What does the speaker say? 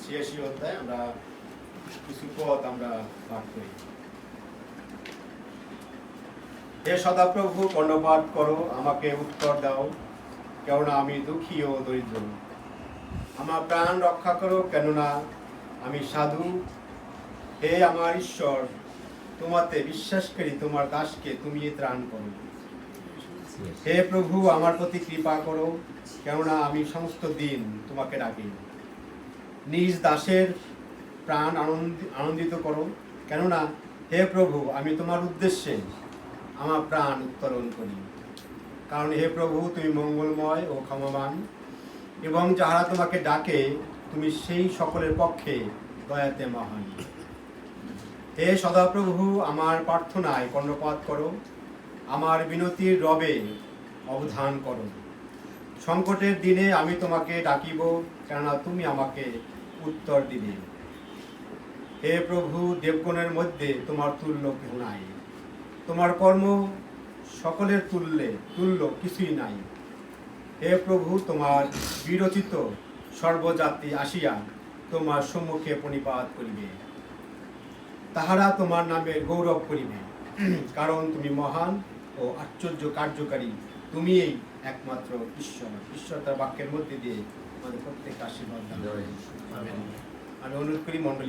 86 অধ্যায় আমরা কিছু পদ আমরা পাঠ করি। হে সদাপ্রভু, কর্ণপাত করো, আমাকে উত্তর দাও, কেননা আমি দুঃখী ও দরিদ্র। আমার প্রাণ রক্ষা করো, কেননা আমি সাধু। হে আমার ঈশ্বর, তোমাতে বিশ্বাসকারী তোমার দাসকে তুমি ত্রাণ করো। হে প্রভু, আমার প্রতি কৃপা করো, কেননা আমি সমস্ত দিন তোমাকে ডাকি। নিজ দাসের প্রাণ আনন্দিত করো, কেননা হে প্রভু, আমি তোমার উদ্দেশ্যে আমার প্রাণ উত্তোলন করি। কারণ হে প্রভু, তুমি মঙ্গলময় ও ক্ষমাবান, এবং যাহারা তোমাকে ডাকে তুমি সেই সকলের পক্ষে দয়াতে মহান। হে সদাপ্রভু, আমার প্রার্থনায় কর্ণপাত করো, আমার বিনতির রবে অবধান করো। সংকটের দিনে আমি তোমাকে ডাকিব, কেননা তুমি আমাকে উত্তর দিবে। হে প্রভু, দেবগণের মধ্যে তোমার তুল্য কেহ নাই, তোমার কর্ম সকলের তুল্য কিছুই নাই। হে প্রভু, তোমার বিরচিত সর্বজাতি আসিয়া তোমার সম্মুখে প্রণিপাত করিবে, তাহারা তোমার নামের গৌরব করিবে, কারণ তুমি মহান ও আশ্চর্য কার্যকারী, তুমি এই একমাত্র ঈশ্বর। ঈশ্বর তার বাক্যের মধ্যে দিয়ে আমাদের প্রত্যেকটা আশীর্বাদ দান করেন। আমেন। আমি অনুরোধ করি মণ্ডলী